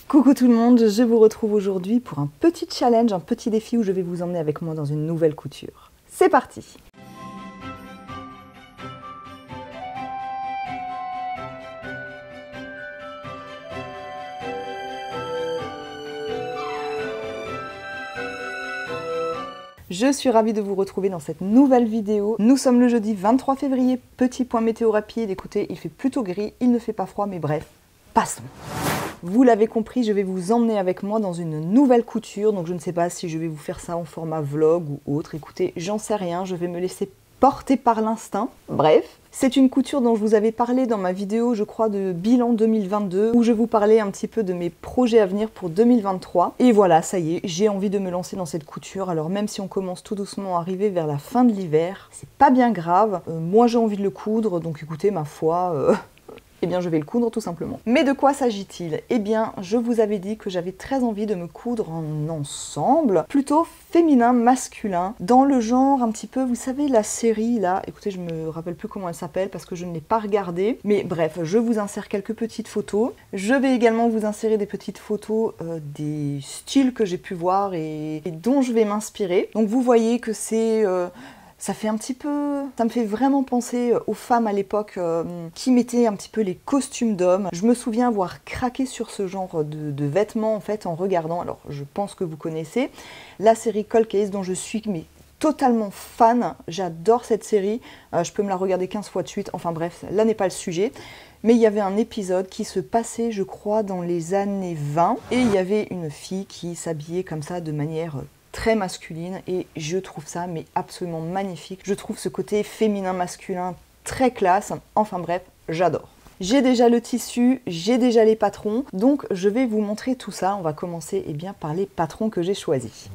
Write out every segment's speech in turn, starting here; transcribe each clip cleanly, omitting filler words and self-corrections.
Coucou tout le monde, je vous retrouve aujourd'hui pour un petit challenge, un petit défi où je vais vous emmener avec moi dans une nouvelle couture. C'est parti! Je suis ravie de vous retrouver dans cette nouvelle vidéo. Nous sommes le jeudi 23 février, petit point météo rapide. Écoutez, il fait plutôt gris, il ne fait pas froid, mais bref, passons. Vous l'avez compris, je vais vous emmener avec moi dans une nouvelle couture. Donc je ne sais pas si je vais vous faire ça en format vlog ou autre. Écoutez, j'en sais rien, je vais me laisser porter par l'instinct. Bref, c'est une couture dont je vous avais parlé dans ma vidéo, je crois, de bilan 2022, où je vous parlais un petit peu de mes projets à venir pour 2023. Et voilà, ça y est, j'ai envie de me lancer dans cette couture. Alors même si on commence tout doucement à arriver vers la fin de l'hiver, c'est pas bien grave. Moi j'ai envie de le coudre, donc écoutez, ma foi... Eh bien, je vais le coudre tout simplement. Mais de quoi s'agit-il? Eh bien, je vous avais dit que j'avais très envie de me coudre en ensemble, plutôt féminin, masculin, dans le genre un petit peu, vous savez, la série là, écoutez, je me rappelle plus comment elle s'appelle parce que je ne l'ai pas regardée, mais bref, je vous insère quelques petites photos. Je vais également vous insérer des petites photos des styles que j'ai pu voir et dont je vais m'inspirer. Donc vous voyez que c'est... ça fait un petit peu... Ça me fait vraiment penser aux femmes à l'époque qui mettaient un petit peu les costumes d'hommes. Je me souviens avoir craqué sur ce genre de vêtements en fait en regardant, alors je pense que vous connaissez, la série Cold Case dont je suis mais totalement fan. J'adore cette série, je peux me la regarder 15 fois de suite, enfin bref, là n'est pas le sujet. Mais il y avait un épisode qui se passait, je crois, dans les années 20 et il y avait une fille qui s'habillait comme ça de manière... très masculine et je trouve ça mais absolument magnifique. Je trouve ce côté féminin-masculin très classe. Enfin bref, j'adore. J'ai déjà le tissu, j'ai déjà les patrons, donc je vais vous montrer tout ça. On va commencer bien, par les patrons que j'ai choisis.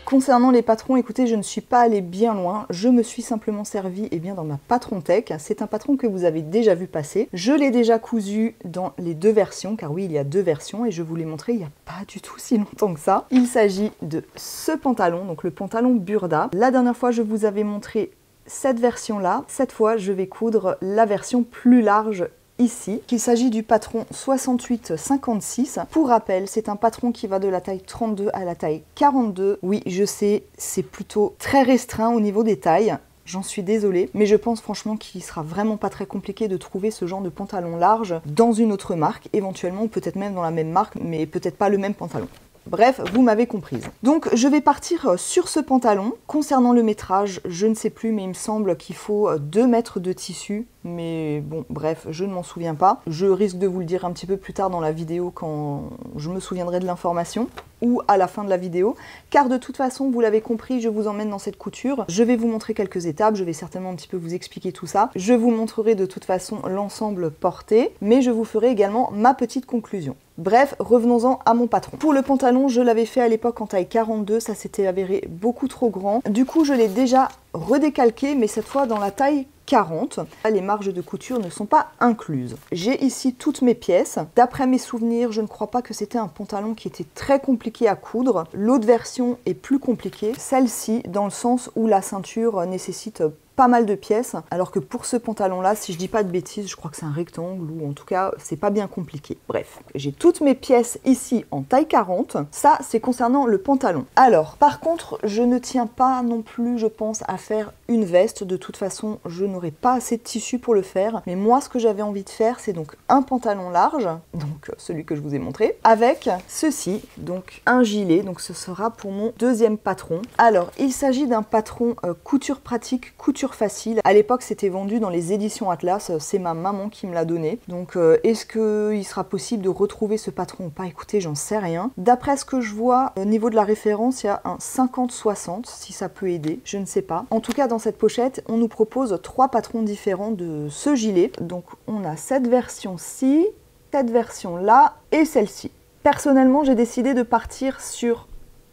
Concernant les patrons, écoutez, je ne suis pas allée bien loin, je me suis simplement servi bien, dans ma Patron Tech. C'est un patron que vous avez déjà vu passer. Je l'ai déjà cousu dans les deux versions, car oui, il y a deux versions, et je vous l'ai montré il n'y a pas du tout si longtemps que ça. Il s'agit de ce pantalon, donc le pantalon Burda. La dernière fois, je vous avais montré cette version-là. Cette fois, je vais coudre la version plus large ici, qu'il s'agit du patron 68-56. Pour rappel, c'est un patron qui va de la taille 32 à la taille 42. Oui, je sais, c'est plutôt très restreint au niveau des tailles. J'en suis désolée, mais je pense franchement qu'il sera vraiment pas très compliqué de trouver ce genre de pantalon large dans une autre marque, éventuellement, ou peut-être même dans la même marque, mais peut-être pas le même pantalon. Bref, vous m'avez comprise. Donc je vais partir sur ce pantalon. Concernant le métrage, je ne sais plus, mais il me semble qu'il faut 2 mètres de tissu. Mais bon, bref, je ne m'en souviens pas. Je risque de vous le dire un petit peu plus tard dans la vidéo quand je me souviendrai de l'information, ou à la fin de la vidéo, car de toute façon, vous l'avez compris, je vous emmène dans cette couture. Je vais vous montrer quelques étapes, je vais certainement un petit peu vous expliquer tout ça. Je vous montrerai de toute façon l'ensemble porté, mais je vous ferai également ma petite conclusion. Bref, revenons-en à mon patron. Pour le pantalon, je l'avais fait à l'époque en taille 42, ça s'était avéré beaucoup trop grand. Du coup, je l'ai déjà redécalqué, mais cette fois dans la taille 40. Les marges de couture ne sont pas incluses. J'ai ici toutes mes pièces. D'après mes souvenirs, je ne crois pas que c'était un pantalon qui était très compliqué à coudre. L'autre version est plus compliquée. Celle-ci, dans le sens où la ceinture nécessite pas mal de pièces, alors que pour ce pantalon là, si je dis pas de bêtises, je crois que c'est un rectangle ou en tout cas c'est pas bien compliqué. Bref, j'ai toutes mes pièces ici en taille 40, ça c'est concernant le pantalon. Alors par contre, je ne tiens pas non plus, je pense, à faire une veste. De toute façon, je n'aurai pas assez de tissu pour le faire, mais moi ce que j'avais envie de faire, c'est donc un pantalon large, donc celui que je vous ai montré, avec ceci, donc un gilet, donc ce sera pour mon deuxième patron. Alors il s'agit d'un patron couture pratique, couture facile. À l'époque, c'était vendu dans les éditions Atlas. C'est ma maman qui me l'a donné. Donc, est-ce qu'il sera possible de retrouver ce patron ou pas? Écoutez, j'en sais rien. D'après ce que je vois, au niveau de la référence, il y a un 50-60, si ça peut aider. Je ne sais pas. En tout cas, dans cette pochette, on nous propose 3 patrons différents de ce gilet. Donc, on a cette version-ci, cette version-là et celle-ci. Personnellement, j'ai décidé de partir sur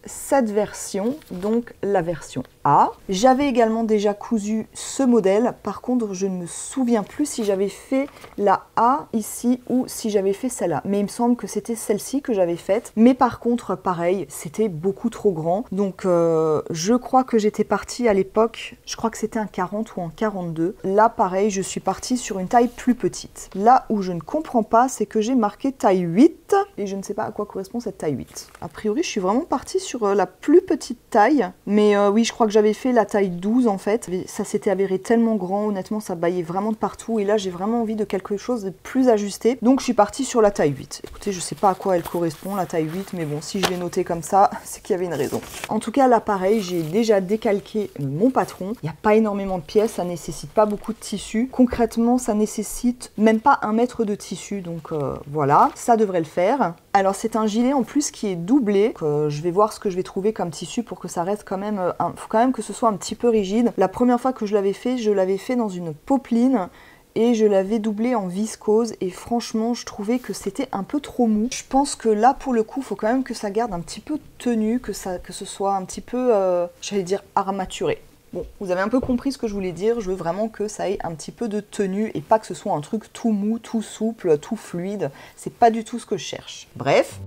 cette version, donc la version A. J'avais également déjà cousu ce modèle, par contre je ne me souviens plus si j'avais fait la A ici ou si j'avais fait celle-là, mais il me semble que c'était celle-ci que j'avais faite, mais par contre pareil, c'était beaucoup trop grand, donc je crois que j'étais partie à l'époque, je crois que c'était un 40 ou un 42, là pareil je suis partie sur une taille plus petite. Là où je ne comprends pas, c'est que j'ai marqué taille 8, et je ne sais pas à quoi correspond cette taille 8. A priori je suis vraiment partie sur la plus petite taille, mais oui je crois que j'avais fait la taille 12 en fait, ça s'était avéré tellement grand, honnêtement ça baillait vraiment de partout, et là j'ai vraiment envie de quelque chose de plus ajusté, donc je suis partie sur la taille 8. Écoutez, je sais pas à quoi elle correspond la taille 8, mais bon, si je l'ai noté comme ça, c'est qu'il y avait une raison. En tout cas là pareil, j'ai déjà décalqué mon patron, il n'y a pas énormément de pièces, ça nécessite pas beaucoup de tissu, concrètement ça nécessite même pas 1 mètre de tissu, donc voilà, ça devrait le faire. Alors c'est un gilet en plus qui est doublé, je vais voir ce que je vais trouver comme tissu pour que ça reste quand même, faut quand même que ce soit un petit peu rigide. La première fois que je l'avais fait dans une popeline et je l'avais doublé en viscose et franchement je trouvais que c'était un peu trop mou. Je pense que là pour le coup il faut quand même que ça garde un petit peu de tenue, que ce soit un petit peu, j'allais dire armaturé. Bon, vous avez un peu compris ce que je voulais dire, je veux vraiment que ça ait un petit peu de tenue et pas que ce soit un truc tout mou, tout souple, tout fluide. C'est pas du tout ce que je cherche. Bref.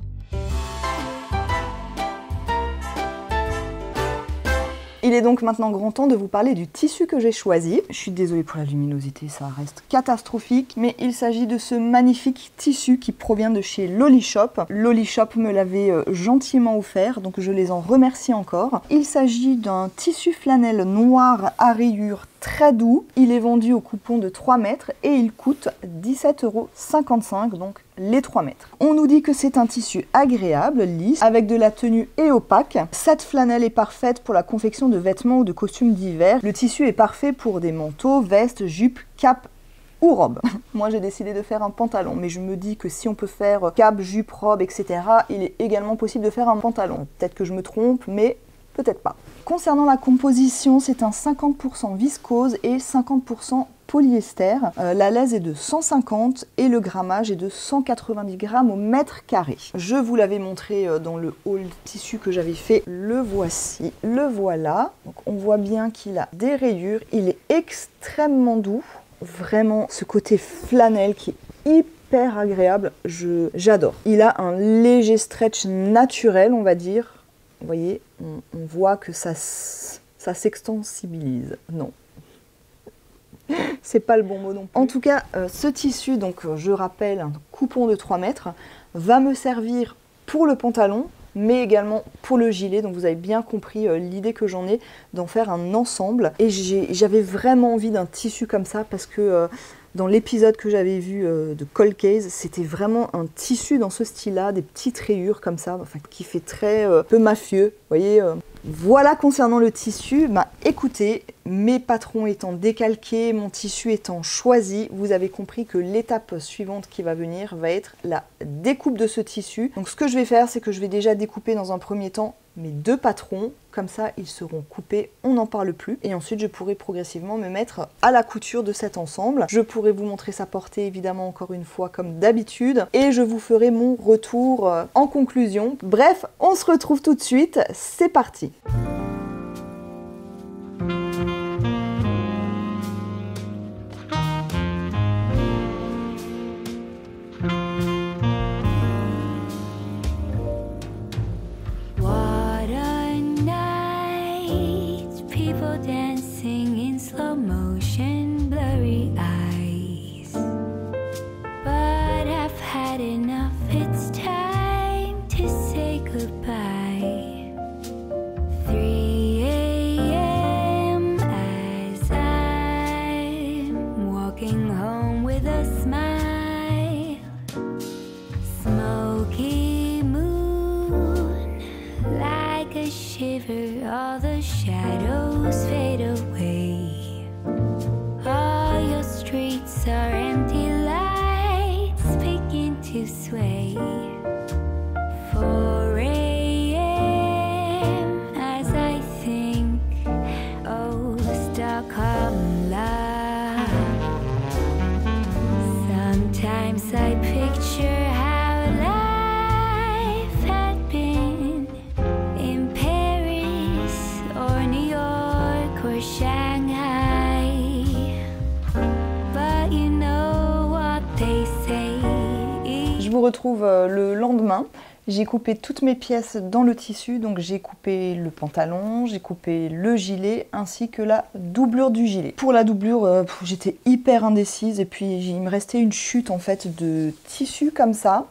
Il est donc maintenant grand temps de vous parler du tissu que j'ai choisi. Je suis désolée pour la luminosité, ça reste catastrophique, mais il s'agit de ce magnifique tissu qui provient de chez Lolly Shop. Lolly Shop me l'avait gentiment offert, donc je les en remercie encore. Il s'agit d'un tissu flanelle noir à rayures très doux. Il est vendu au coupon de 3 mètres et il coûte 17,55 €, donc les 3 mètres. On nous dit que c'est un tissu agréable, lisse, avec de la tenue et opaque. Cette flanelle est parfaite pour la confection de vêtements ou de costumes d'hiver. Le tissu est parfait pour des manteaux, vestes, jupes, capes ou robes. Moi j'ai décidé de faire un pantalon, mais je me dis que si on peut faire cape, jupe, robe, etc., il est également possible de faire un pantalon. Peut-être que je me trompe, mais peut-être pas. Concernant la composition, c'est un 50% viscose et 50% polyester. La laise est de 150 et le grammage est de 190 grammes au mètre carré. Je vous l'avais montré dans le haul tissu que j'avais fait. Le voici, le voilà. Donc on voit bien qu'il a des rayures. Il est extrêmement doux. Vraiment ce côté flanelle qui est hyper agréable. J'adore. Il a un léger stretch naturel, on va dire. Vous voyez, on voit que ça s'extensibilise. Non. C'est pas le bon mot non plus. En tout cas, ce tissu, donc je rappelle, un coupon de 3 mètres, va me servir pour le pantalon, mais également pour le gilet. Donc vous avez bien compris l'idée que j'en ai d'en faire un ensemble. Et j'avais vraiment envie d'un tissu comme ça parce que dans l'épisode que j'avais vu de Cold Case, c'était vraiment un tissu dans ce style-là, des petites rayures comme ça, enfin, qui fait très peu mafieux, vous voyez. Voilà concernant le tissu. Bah écoutez, mes patrons étant décalqués, mon tissu étant choisi, vous avez compris que l'étape suivante qui va venir va être la découpe de ce tissu. Donc ce que je vais faire, c'est que je vais déjà découper dans un premier temps mes 2 patrons, comme ça ils seront coupés, on n'en parle plus, et ensuite je pourrai progressivement me mettre à la couture de cet ensemble. Je pourrai vous montrer sa portée évidemment encore une fois comme d'habitude, et je vous ferai mon retour en conclusion. Bref, on se retrouve tout de suite, c'est parti. All the shadows fade away. All your streets are empty lights begin to sway. 4 a.m. as I think, oh Stockholm love. Sometimes I picture how life had been in Paris or New York. vous retrouve le lendemain. J'ai coupé toutes mes pièces dans le tissu, donc j'ai coupé le pantalon, j'ai coupé le gilet ainsi que la doublure du gilet. Pour la doublure, j'étais hyper indécise et puis il me restait une chute en fait de tissu comme ça,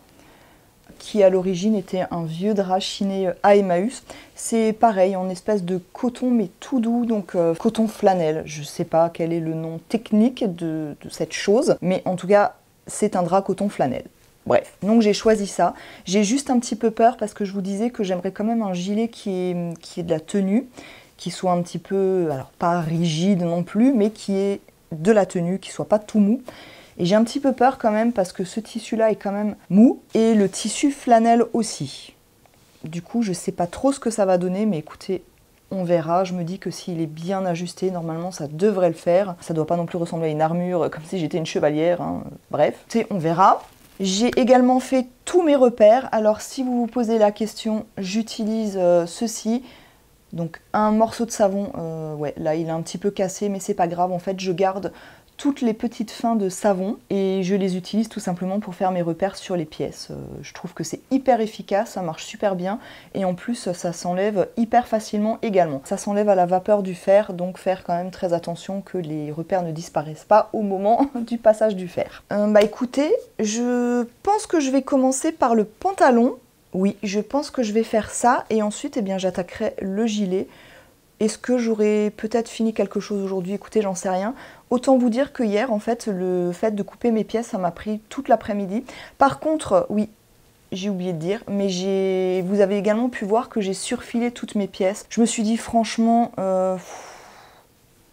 qui à l'origine était un vieux drap chiné à Emmaüs. C'est pareil, en espèce de coton mais tout doux, donc coton flanelle. Je sais pas quel est le nom technique de cette chose, mais en tout cas c'est un drap coton flanelle. Bref, donc j'ai choisi ça. J'ai juste un petit peu peur parce que je vous disais que j'aimerais quand même un gilet qui est de la tenue, qui soit un petit peu, alors pas rigide non plus, mais qui est de la tenue, qui soit pas tout mou. Et j'ai un petit peu peur quand même parce que ce tissu-là est quand même mou et le tissu flanelle aussi. Du coup, je sais pas trop ce que ça va donner, mais écoutez, on verra. Je me dis que s'il est bien ajusté, normalement ça devrait le faire. Ça doit pas non plus ressembler à une armure, comme si j'étais une chevalière, hein. Bref, on verra. J'ai également fait tous mes repères. Alors si vous vous posez la question, j'utilise ceci. Donc un morceau de savon, ouais, là il est un petit peu cassé, mais c'est pas grave. En fait, je garde toutes les petites fins de savon et je les utilise tout simplement pour faire mes repères sur les pièces. Je trouve que c'est hyper efficace, ça marche super bien et en plus ça s'enlève hyper facilement également. Ça s'enlève à la vapeur du fer, donc faire quand même très attention que les repères ne disparaissent pas au moment du passage du fer. Bah écoutez, je pense que je vais commencer par le pantalon. Oui, je pense que je vais faire ça et ensuite eh bien, j'attaquerai le gilet. Est-ce que j'aurais peut-être fini quelque chose aujourd'hui? Écoutez, j'en sais rien. Autant vous dire que hier, en fait, le fait de couper mes pièces, ça m'a pris toute l'après-midi. Par contre, oui, j'ai oublié de dire, mais vous avez également pu voir que j'ai surfilé toutes mes pièces. Je me suis dit, franchement,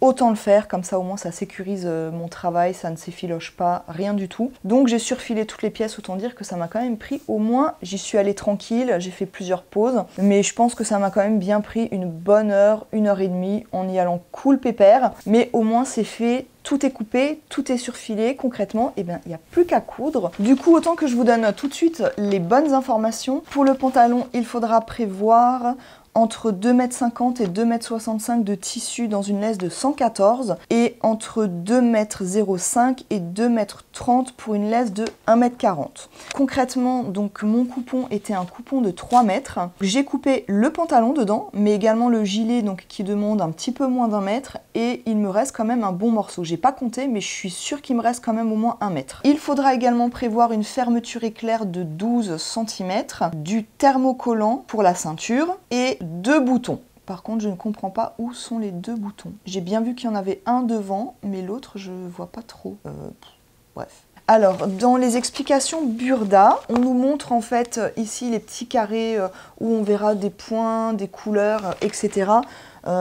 autant le faire, comme ça au moins ça sécurise mon travail, ça ne s'effiloche pas, rien du tout. Donc j'ai surfilé toutes les pièces, autant dire que ça m'a quand même pris au moins, j'y suis allée tranquille, j'ai fait plusieurs pauses, mais je pense que ça m'a quand même bien pris une bonne heure, 1h30 en y allant cool pépère, mais au moins c'est fait. Tout est coupé, tout est surfilé, concrètement, et bien il n'y a plus qu'à coudre. Du coup, autant que je vous donne tout de suite les bonnes informations. Pour le pantalon, il faudra prévoir entre 2,50 m et 2,65 m de tissu dans une laisse de 114 et entre 2,05 m et 2,30 m pour une laisse de 1,40 m. Concrètement, donc mon coupon était un coupon de 3 mètres. J'ai coupé le pantalon dedans, mais également le gilet donc qui demande un petit peu moins d'1 mètre et il me reste quand même un bon morceau. J'ai pas compté, mais je suis sûre qu'il me reste quand même au moins 1 mètre. Il faudra également prévoir une fermeture éclair de 12 cm, du thermocollant pour la ceinture et 2 boutons. Par contre, je ne comprends pas où sont les 2 boutons. J'ai bien vu qu'il y en avait un devant, mais l'autre, je vois pas trop. Bref. Alors, dans les explications Burda, on nous montre en fait ici les petits carrés où on verra des points, des couleurs, etc.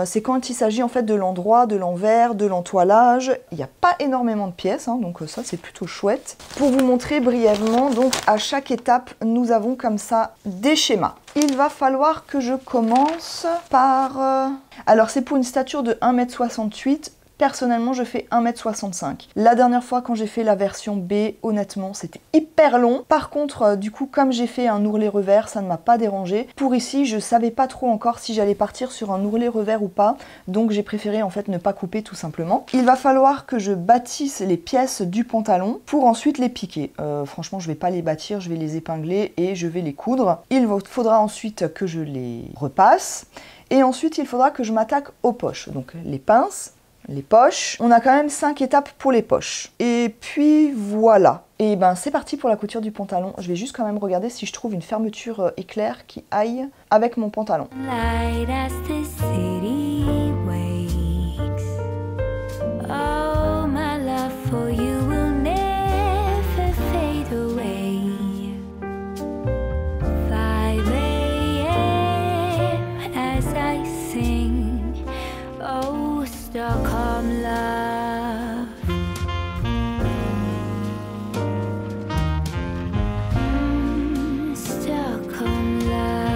C'est quand il s'agit en fait de l'endroit, de l'envers, de l'entoilage. Il n'y a pas énormément de pièces, hein, donc ça c'est plutôt chouette. Pour vous montrer brièvement, donc à chaque étape, nous avons comme ça des schémas. Il va falloir que je commence par... Alors c'est pour une stature de 1,68 m. Personnellement, je fais 1,65 m. La dernière fois, quand j'ai fait la version B, honnêtement, c'était hyper long. Par contre, du coup, comme j'ai fait un ourlet revers, ça ne m'a pas dérangé. Pour ici, je savais pas trop encore si j'allais partir sur un ourlet revers ou pas. Donc, j'ai préféré en fait ne pas couper tout simplement. Il va falloir que je bâtisse les pièces du pantalon pour ensuite les piquer. Franchement, je vais pas les bâtir, je vais les épingler et je vais les coudre. Il faudra ensuite que je les repasse. Et ensuite, il faudra que je m'attaque aux poches. Donc, les pinces, les poches. On a quand même 5 étapes pour les poches. Et puis voilà. Et ben c'est parti pour la couture du pantalon. Je vais juste quand même regarder si je trouve une fermeture éclair qui aille avec mon pantalon. Light as the city wakes. Oh, my love for you will never fade away. 5 a.m. as I sing. Oh, Stockholm love. Stockholm love.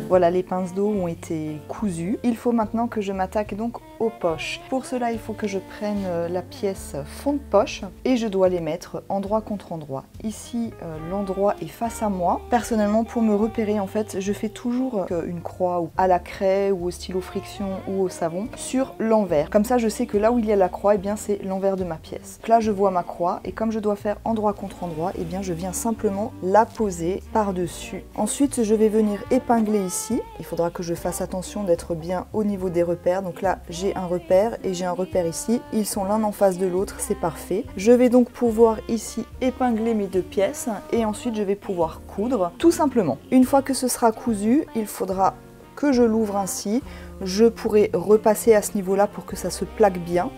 Voilà, les pinces d'eau ont été cousues. Il faut maintenant que je m'attaque donc aux poches. Pour cela, il faut que je prenne la pièce fond de poche et je dois les mettre endroit contre endroit. Ici, l'endroit est face à moi. Personnellement, pour me repérer, en fait, je fais toujours une croix à la craie ou au stylo friction ou au savon sur l'envers. Comme ça, je sais que là où il y a la croix, eh bien, c'est l'envers de ma pièce. Là, je vois ma croix et comme je dois faire endroit contre endroit, eh bien, je viens simplement la poser par-dessus. Ensuite, je vais venir épingler ici. Il faudra que je fasse attention d'être bien au niveau des repères. Donc là, j'ai un repère et j'ai un repère ici. Ils sont l'un en face de l'autre, c'est parfait. Je vais donc pouvoir ici épingler mes deux pièces et ensuite je vais pouvoir coudre tout simplement. Une fois que ce sera cousu, il faudra que je l'ouvre ainsi. Je pourrai repasser à ce niveau-là pour que ça se plaque bien.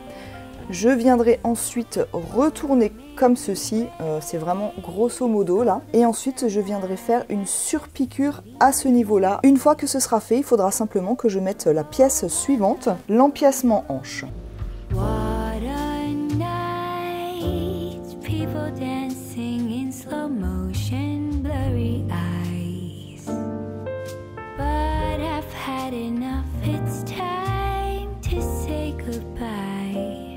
Je viendrai ensuite retourner comme ceci, c'est vraiment grosso modo là. Et ensuite je viendrai faire une surpiqûre à ce niveau-là. Une fois que ce sera fait, il faudra simplement que je mette la pièce suivante, l'empiècement hanche. What a night, people dancing in slow motion, blurry eyes. But I've had enough, it's time to say goodbye.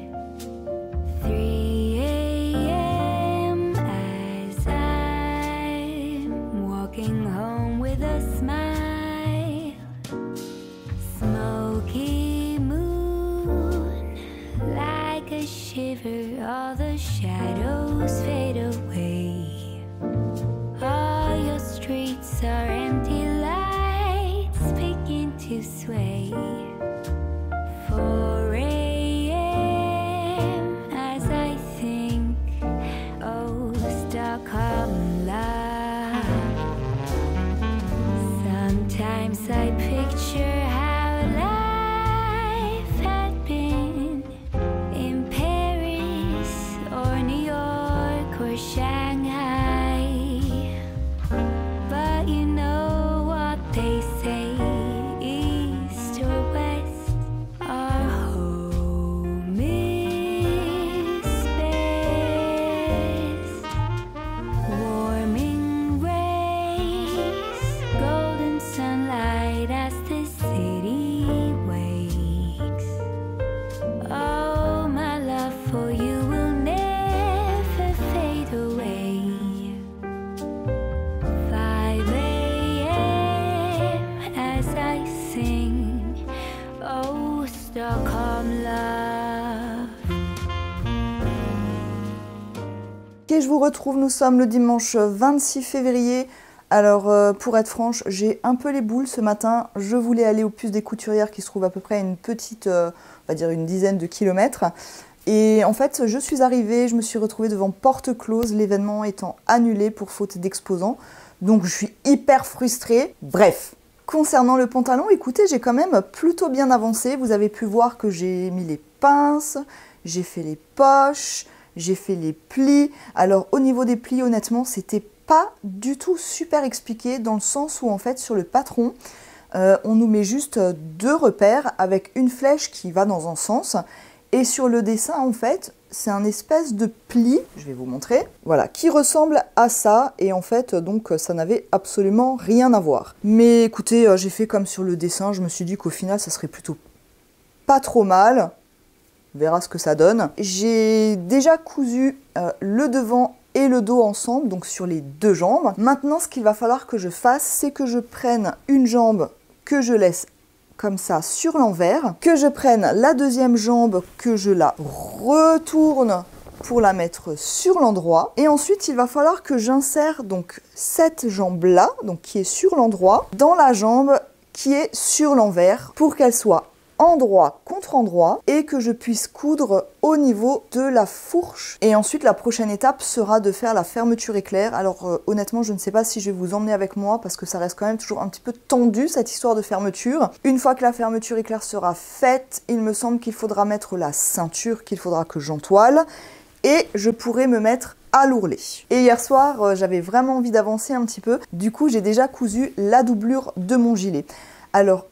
3 a.m. as I'm walking home with a smile. Smoky moon, like a shiver, all the shadows fade away. All your streets are empty, lights begin to sway. 4 a.m. as I think, oh, Stockholm love. Sometimes I picture how life had been in Paris or New York or Shanghai. But you know what they say, east or west, our home is best. Warming rays, golden sunlight as the city wakes. Oh, my love for you will never fade away. 5 a.m. as I sing, oh, Stockholm love. Et je vous retrouve, nous sommes le dimanche 26 février. Alors pour être franche, j'ai un peu les boules ce matin. Je voulais aller au Puce des Couturières qui se trouve à peu près une petite, on va dire une dizaine de kilomètres. Et en fait, je suis arrivée, je me suis retrouvée devant porte close, l'événement étant annulé pour faute d'exposants. Donc je suis hyper frustrée. Bref. Concernant le pantalon, écoutez, j'ai quand même plutôt bien avancé. Vous avez pu voir que j'ai mis les pinces, j'ai fait les poches, j'ai fait les plis. Alors au niveau des plis, honnêtement, c'était pas du tout super expliqué dans le sens où en fait sur le patron, on nous met juste 2 repères avec une flèche qui va dans un sens. Et sur le dessin, en fait, c'est un espèce de pli, je vais vous montrer, voilà, qui ressemble à ça. Et en fait, donc, ça n'avait absolument rien à voir. Mais écoutez, j'ai fait comme sur le dessin, je me suis dit qu'au final, ça serait plutôt pas trop mal. On verra ce que ça donne. J'ai déjà cousu le devant et le dos ensemble, donc sur les 2 jambes. Maintenant, ce qu'il va falloir que je fasse, c'est que je prenne une jambe que je laisse comme ça sur l'envers, que je prenne la deuxième jambe, que je la retourne pour la mettre sur l'endroit. Et ensuite, il va falloir que j'insère donc cette jambe-là, donc qui est sur l'endroit, dans la jambe qui est sur l'envers pour qu'elle soit endroit contre endroit et que je puisse coudre au niveau de la fourche. Et ensuite la prochaine étape sera de faire la fermeture éclair. Alors honnêtement je ne sais pas si je vais vous emmener avec moi parce que ça reste quand même toujours un petit peu tendu cette histoire de fermeture. Une fois que la fermeture éclair sera faite, il me semble qu'il faudra mettre la ceinture qu'il faudra que j'entoile et je pourrai me mettre à l'ourlet. Et hier soir j'avais vraiment envie d'avancer un petit peu, du coup j'ai déjà cousu la doublure de mon gilet. Alors,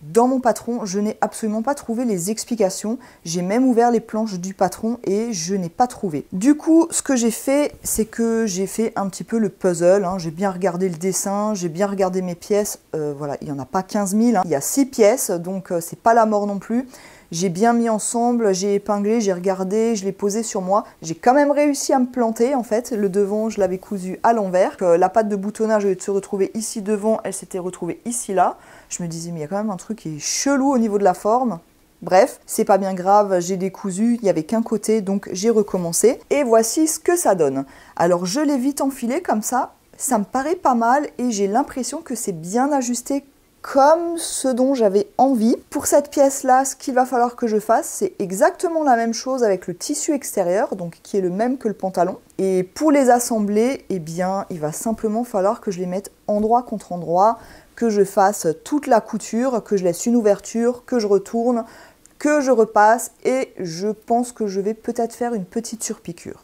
dans mon patron, je n'ai absolument pas trouvé les explications. J'ai même ouvert les planches du patron et je n'ai pas trouvé. Du coup, ce que j'ai fait, c'est que j'ai fait un petit peu le puzzle. Hein. J'ai bien regardé le dessin, j'ai bien regardé mes pièces. Voilà, il n'y en a pas 15 000. Hein. Il y a 6 pièces, donc c'est pas la mort non plus. J'ai bien mis ensemble, j'ai épinglé, j'ai regardé, je l'ai posé sur moi. J'ai quand même réussi à me planter en fait. Le devant, je l'avais cousu à l'envers. La patte de boutonnage, au lieu de se retrouver ici devant, elle s'était retrouvée ici là. Je me disais, mais il y a quand même un truc qui est chelou au niveau de la forme. Bref, c'est pas bien grave, j'ai décousu, il n'y avait qu'un côté, donc j'ai recommencé. Et voici ce que ça donne. Alors je l'ai vite enfilé comme ça me paraît pas mal et j'ai l'impression que c'est bien ajusté comme ce dont j'avais envie. Pour cette pièce-là, ce qu'il va falloir que je fasse, c'est exactement la même chose avec le tissu extérieur, donc qui est le même que le pantalon. Et pour les assembler, eh bien, il va simplement falloir que je les mette endroit contre endroit, que je fasse toute la couture, que je laisse une ouverture, que je retourne, que je repasse et je pense que je vais peut-être faire une petite surpiqûre.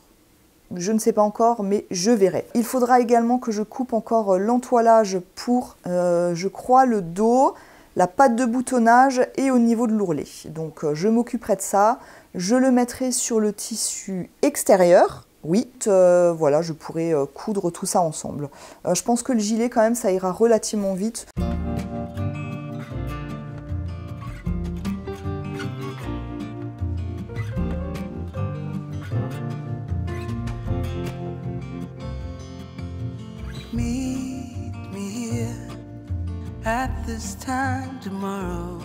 Je ne sais pas encore, mais je verrai. Il faudra également que je coupe encore l'entoilage pour, je crois, le dos, la patte de boutonnage et au niveau de l'ourlet. Donc je m'occuperai de ça. Je le mettrai sur le tissu extérieur. Oui, voilà, je pourrai coudre tout ça ensemble. Je pense que le gilet, quand même, ça ira relativement vite. Meet me here at this time tomorrow.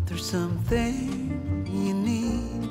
There's something you need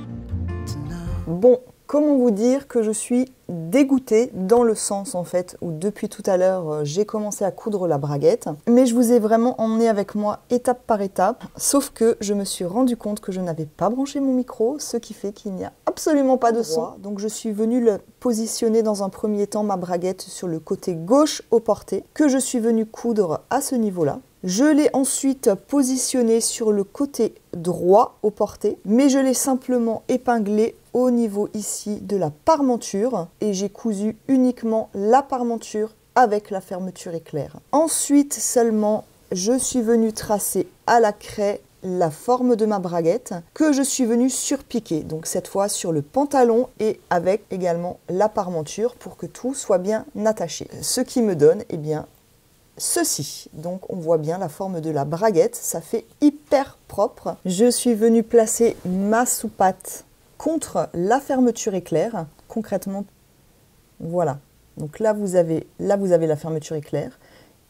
to know. Bon, comment vous dire que je suis dégoûtée dans le sens en fait où depuis tout à l'heure j'ai commencé à coudre la braguette, mais je vous ai vraiment emmené avec moi étape par étape, sauf que je me suis rendu compte que je n'avais pas branché mon micro, ce qui fait qu'il n'y a absolument pas de son. Donc je suis venue le positionner dans un premier temps ma braguette sur le côté gauche au porté, que je suis venue coudre à ce niveau-là. Je l'ai ensuite positionné sur le côté droit au porté, mais je l'ai simplement épinglé au niveau ici de la parmenture et j'ai cousu uniquement la parmenture avec la fermeture éclair. Ensuite seulement, je suis venue tracer à la craie la forme de ma braguette que je suis venue surpiquer, donc cette fois sur le pantalon et avec également la parmenture pour que tout soit bien attaché. Ce qui me donne, eh bien, ceci. Donc on voit bien la forme de la braguette, ça fait hyper propre. Je suis venue placer ma soupate contre la fermeture éclair. Concrètement, voilà. Donc là vous avez la fermeture éclair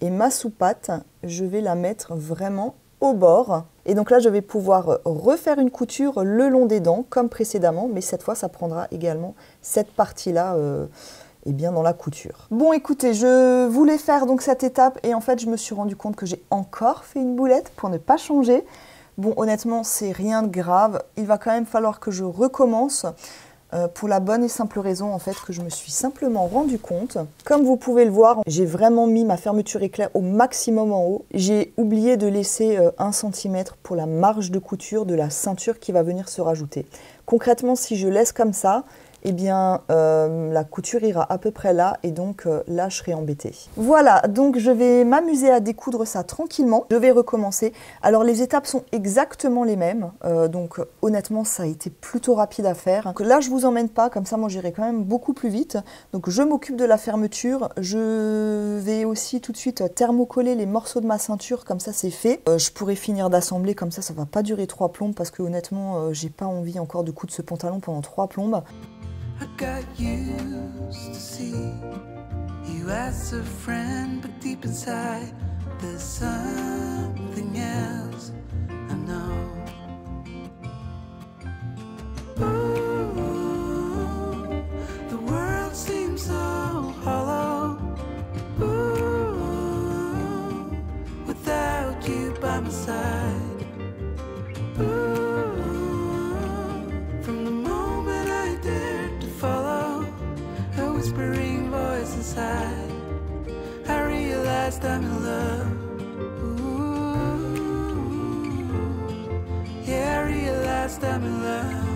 et ma soupate, je vais la mettre vraiment au bord. Et donc là je vais pouvoir refaire une couture le long des dents comme précédemment, mais cette fois ça prendra également cette partie-là et bien dans la couture. Bon écoutez, je voulais faire donc cette étape et en fait je me suis rendu compte que j'ai encore fait une boulette pour ne pas changer. Bon honnêtement c'est rien de grave, il va quand même falloir que je recommence pour la bonne et simple raison en fait que je me suis simplement rendu compte. Comme vous pouvez le voir, j'ai vraiment mis ma fermeture éclair au maximum en haut. J'ai oublié de laisser 1 cm pour la marge de couture de la ceinture qui va venir se rajouter. Concrètement si je laisse comme ça, eh bien la couture ira à peu près là et donc là je serai embêtée. Voilà, donc je vais m'amuser à découdre ça tranquillement. Je vais recommencer. Alors les étapes sont exactement les mêmes, donc honnêtement ça a été plutôt rapide à faire. Donc, là je vous emmène pas, comme ça moi j'irai quand même beaucoup plus vite. Donc je m'occupe de la fermeture, je vais aussi tout de suite thermocoller les morceaux de ma ceinture, comme ça c'est fait. Je pourrais finir d'assembler, comme ça va pas durer 3 plombes parce que honnêtement j'ai pas envie encore de coudre ce pantalon pendant 3 plombes. I got used to see you as a friend, but deep inside there's something else I know. Ooh, the world seems so hollow. Ooh, without you by my side. Ooh, whispering voice inside, I realized I'm in love. Ooh, yeah, I realized I'm in love.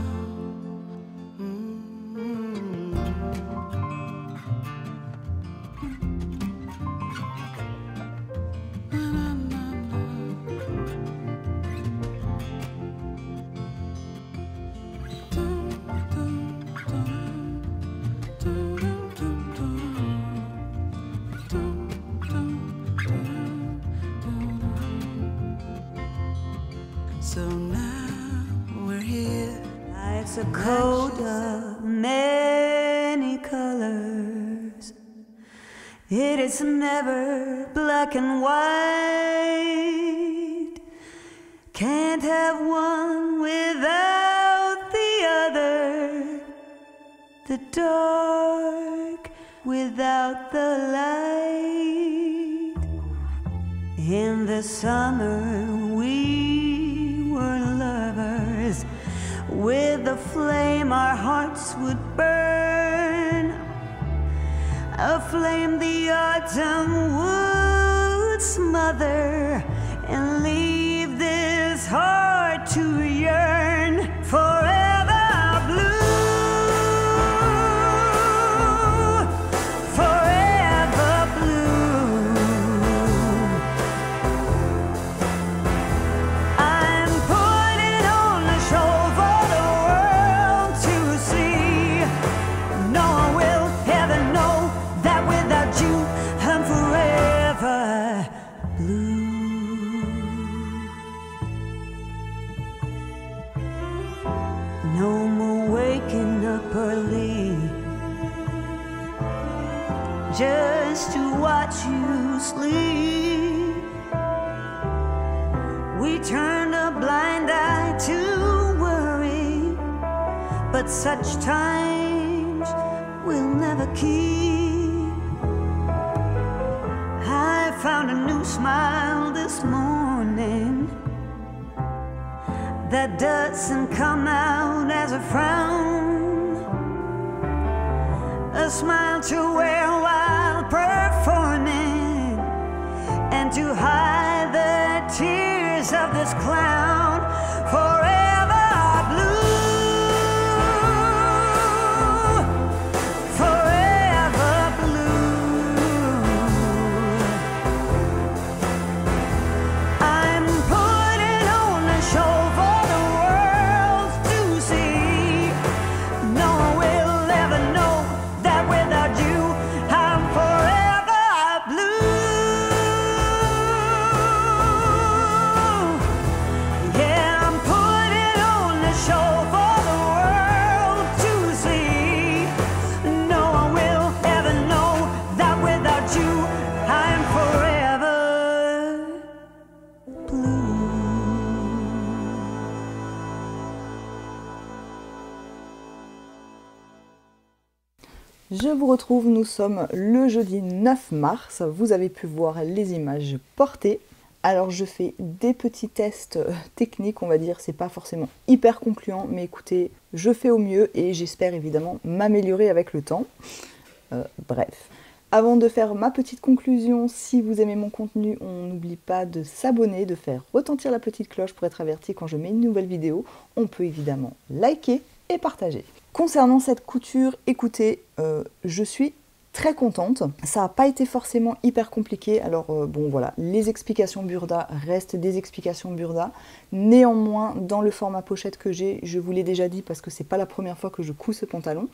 coat of many colors. It is never black and white. Can't have one without the other. The dark without the light. In the summer we were lovers. With the flame our hearts would burn. A flame the autumn would smother and leave this heart to yearn forever blue, forever blue. I'm putting on a show for the world to see. No one will ever know that without you I'm forever blue. No more waking up early just to watch you sleep. We turn a blind eye to worry, but such times we'll never keep. I found a new smile this morning that doesn't come out as a frown. A smile to wear while performing and to hide the tears of this clown. Forever blue, forever blue. I'm putting on a show for the world to see. No one will ever know that without you I'm forever blue. Yeah, I'm putting on a show for the world to see. No one will ever know that without you I'm forever blue. Je vous retrouve, nous sommes le jeudi 9 mars, vous avez pu voir les images portées. Alors je fais des petits tests techniques, on va dire, c'est pas forcément hyper concluant, mais écoutez, je fais au mieux et j'espère évidemment m'améliorer avec le temps. Bref. Avant de faire ma petite conclusion, si vous aimez mon contenu, on n'oublie pas de s'abonner, de faire retentir la petite cloche pour être averti quand je mets une nouvelle vidéo. On peut évidemment liker et partager. Concernant cette couture, écoutez, je suis très contente. Ça n'a pas été forcément hyper compliqué. Alors bon voilà, les explications Burda restent des explications Burda. Néanmoins, dans le format pochette que j'ai, je vous l'ai déjà dit parce que c'est pas la première fois que je couds ce pantalon,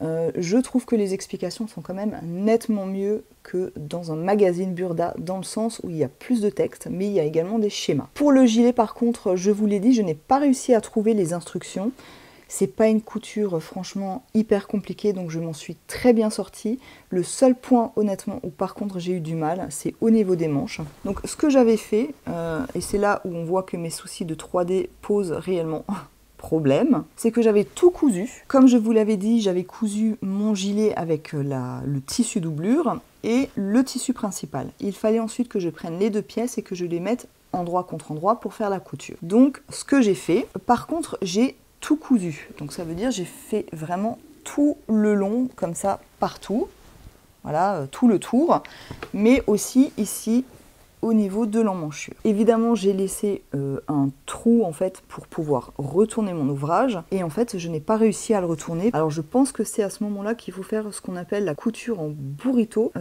je trouve que les explications sont quand même nettement mieux que dans un magazine Burda, dans le sens où il y a plus de texte, mais il y a également des schémas. Pour le gilet par contre, je vous l'ai dit, je n'ai pas réussi à trouver les instructions. C'est pas une couture franchement hyper compliquée, donc je m'en suis très bien sortie. Le seul point honnêtement où par contre j'ai eu du mal, c'est au niveau des manches. Donc ce que j'avais fait, et c'est là où on voit que mes soucis de 3D posent réellement problème, c'est que j'avais tout cousu. Comme je vous l'avais dit, j'avais cousu mon gilet avec le tissu doublure et le tissu principal. Il fallait ensuite que je prenne les deux pièces et que je les mette endroit contre endroit pour faire la couture. Donc ce que j'ai fait, par contre j'ai tout cousu, donc ça veut dire j'ai fait vraiment tout le long comme ça partout, voilà, tout le tour, mais aussi ici au niveau de l'emmanchure. Évidemment j'ai laissé un trou en fait pour pouvoir retourner mon ouvrage et en fait je n'ai pas réussi à le retourner. Alors je pense que c'est à ce moment là qu'il faut faire ce qu'on appelle la couture en burrito.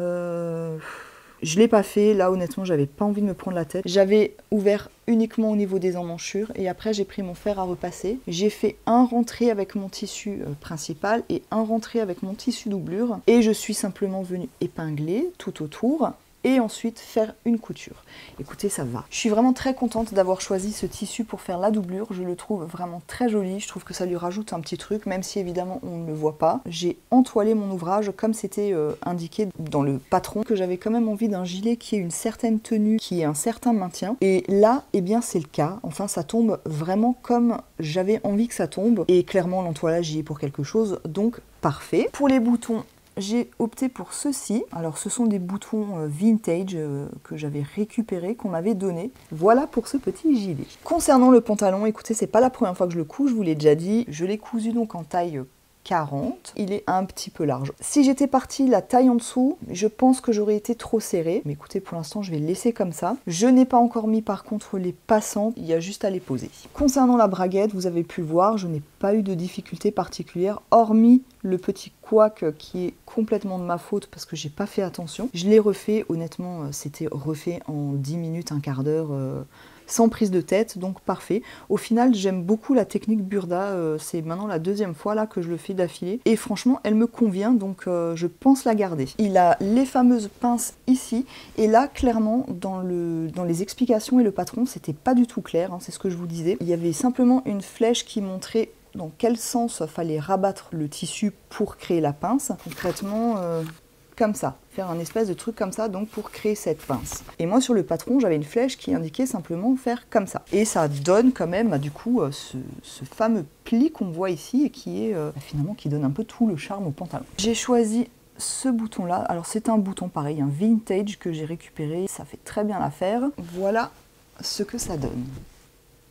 Je l'ai pas fait, là honnêtement j'avais pas envie de me prendre la tête. J'avais ouvert uniquement au niveau des emmanchures et après j'ai pris mon fer à repasser. J'ai fait un rentré avec mon tissu principal et un rentré avec mon tissu doublure et je suis simplement venue épingler tout autour et ensuite faire une couture. Écoutez, ça va. Je suis vraiment très contente d'avoir choisi ce tissu pour faire la doublure. Je le trouve vraiment très joli. Je trouve que ça lui rajoute un petit truc, même si évidemment on ne le voit pas. J'ai entoilé mon ouvrage comme c'était indiqué dans le patron, que j'avais quand même envie d'un gilet qui ait une certaine tenue, qui ait un certain maintien. Et là, eh bien c'est le cas. Enfin, ça tombe vraiment comme j'avais envie que ça tombe. Et clairement, l'entoilage y est pour quelque chose, donc parfait. Pour les boutons, j'ai opté pour ceci. Alors ce sont des boutons vintage que j'avais récupérés, qu'on m'avait donné. Voilà pour ce petit gilet. Concernant le pantalon, écoutez, c'est pas la première fois que je le couds, je vous l'ai déjà dit. Je l'ai cousu donc en taille 40. Il est un petit peu large. Si j'étais partie la taille en dessous, je pense que j'aurais été trop serrée. Mais écoutez, pour l'instant, je vais le laisser comme ça. Je n'ai pas encore mis par contre les passants. Il y a juste à les poser. Concernant la braguette, vous avez pu le voir, je n'ai pas eu de difficulté particulière, hormis le petit couac qui est complètement de ma faute parce que j'ai pas fait attention. Je l'ai refait, honnêtement, c'était refait en 10 minutes, un quart d'heure. Sans prise de tête, donc parfait. Au final, j'aime beaucoup la technique Burda, c'est maintenant la deuxième fois là que je le fais d'affilée, et franchement, elle me convient, donc je pense la garder. Il a les fameuses pinces ici, et là, clairement, dans les explications et le patron, c'était pas du tout clair, hein, c'est ce que je vous disais. Il y avait simplement une flèche qui montrait dans quel sens fallait rabattre le tissu pour créer la pince. Concrètement, comme ça, faire un espèce de truc comme ça, donc pour créer cette pince. Et moi sur le patron, j'avais une flèche qui indiquait simplement faire comme ça. Et ça donne quand même, du coup, ce fameux pli qu'on voit ici et qui est finalement qui donne un peu tout le charme au pantalon. J'ai choisi ce bouton là, alors c'est un bouton pareil, un vintage que j'ai récupéré, ça fait très bien l'affaire. Voilà ce que ça donne.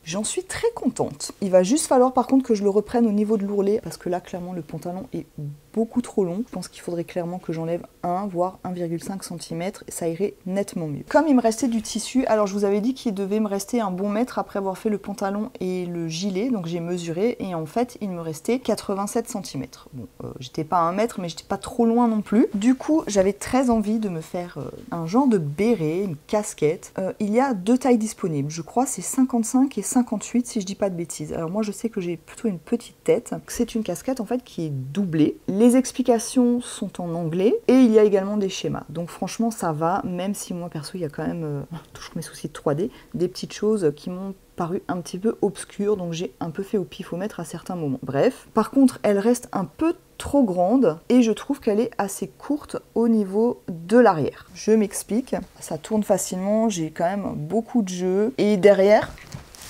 J'en suis très contente. Il va juste falloir par contre que je le reprenne au niveau de l'ourlet parce que là clairement le pantalon est beaucoup trop long. Je pense qu'il faudrait clairement que j'enlève 1 voire 1,5 cm, ça irait nettement mieux. Comme il me restait du tissu, alors je vous avais dit qu'il devait me rester un bon mètre après avoir fait le pantalon et le gilet, donc j'ai mesuré et en fait il me restait 87 cm. Bon, j'étais pas à 1 mètre mais j'étais pas trop loin non plus. Du coup j'avais très envie de me faire un genre de béret, une casquette. Il y a 2 tailles disponibles, je crois c'est 55 et 58 si je dis pas de bêtises. Alors moi je sais que j'ai plutôt une petite tête. C'est une casquette en fait qui est doublée. Les explications sont en anglais et il y a également des schémas. Donc franchement ça va, même si moi perso il y a quand même, toujours mes soucis de 3D, des petites choses qui m'ont paru un petit peu obscures, donc j'ai un peu fait au pifomètre à certains moments. Bref, par contre elle reste un peu trop grande et je trouve qu'elle est assez courte au niveau de l'arrière. Je m'explique, ça tourne facilement, j'ai quand même beaucoup de jeu et derrière,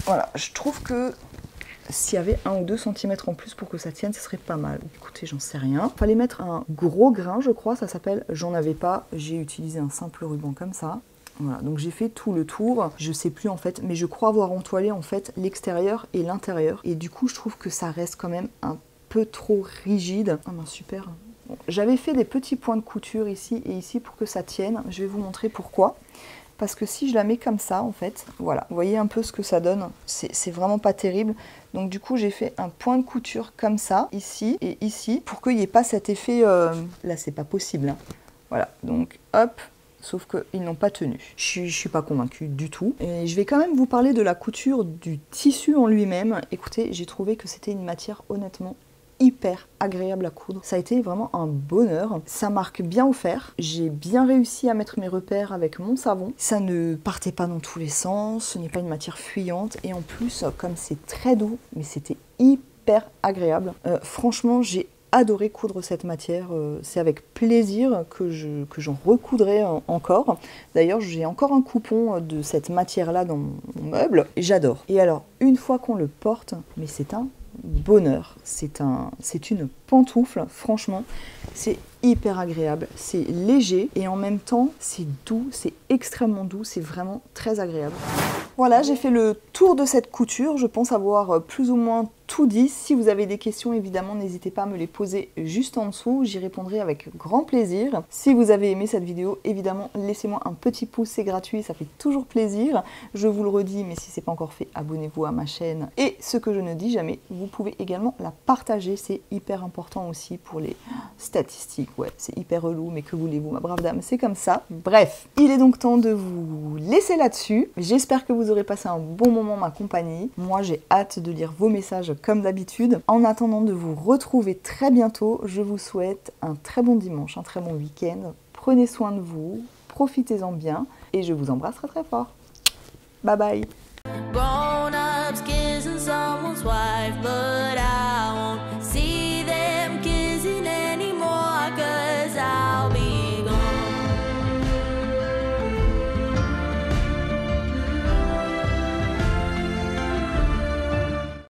voilà, je trouve que s'il y avait 1 ou 2 cm en plus pour que ça tienne, ce serait pas mal. Écoutez, j'en sais rien. Fallait mettre un gros grain, je crois, ça s'appelle. J'en avais pas, j'ai utilisé un simple ruban comme ça. Voilà, donc j'ai fait tout le tour. Je sais plus en fait, mais je crois avoir entoilé en fait l'extérieur et l'intérieur. Et du coup, je trouve que ça reste quand même un peu trop rigide. Ah ben super. Bon, j'avais fait des petits points de couture ici et ici pour que ça tienne. Je vais vous montrer pourquoi. Parce que si je la mets comme ça, en fait, voilà, vous voyez un peu ce que ça donne, c'est vraiment pas terrible. Donc du coup, j'ai fait un point de couture comme ça, ici et ici, pour qu'il n'y ait pas cet effet... Là, c'est pas possible, hein. Voilà, donc hop, sauf qu'ils n'ont pas tenu. Je suis pas convaincue du tout. Et je vais quand même vous parler de la couture du tissu en lui-même. Écoutez, j'ai trouvé que c'était une matière honnêtement hyper agréable à coudre. Ça a été vraiment un bonheur. Ça marque bien au fer. J'ai bien réussi à mettre mes repères avec mon savon. Ça ne partait pas dans tous les sens. Ce n'est pas une matière fuyante. Et en plus, comme c'est très doux, mais c'était hyper agréable. Franchement, j'ai adoré coudre cette matière. C'est avec plaisir que j'en recoudrai encore. D'ailleurs, j'ai encore un coupon de cette matière-là dans mon meuble. Et j'adore. Et alors, une fois qu'on le porte, mais c'est un bonheur, c'est une pantoufle, franchement, c'est hyper agréable, c'est léger et en même temps c'est doux, c'est extrêmement doux, c'est vraiment très agréable. Voilà, j'ai fait le tour de cette couture, je pense avoir plus ou moins tout dit. Si vous avez des questions, évidemment, n'hésitez pas à me les poser juste en dessous, j'y répondrai avec grand plaisir. Si vous avez aimé cette vidéo, évidemment, laissez-moi un petit pouce, c'est gratuit, ça fait toujours plaisir. Je vous le redis, mais si c'est pas encore fait, abonnez-vous à ma chaîne. Et ce que je ne dis jamais, vous pouvez également la partager, c'est hyper important aussi pour les statistiques. Ouais, c'est hyper relou, mais que voulez-vous, ma brave dame, c'est comme ça. Bref, il est donc temps de vous laisser là-dessus. J'espère que vous aurez passé un bon moment en ma compagnie. Moi, j'ai hâte de lire vos messages comme d'habitude. En attendant de vous retrouver très bientôt, je vous souhaite un très bon dimanche, un très bon week-end. Prenez soin de vous, profitez-en bien et je vous embrasse très très fort. Bye bye. Gone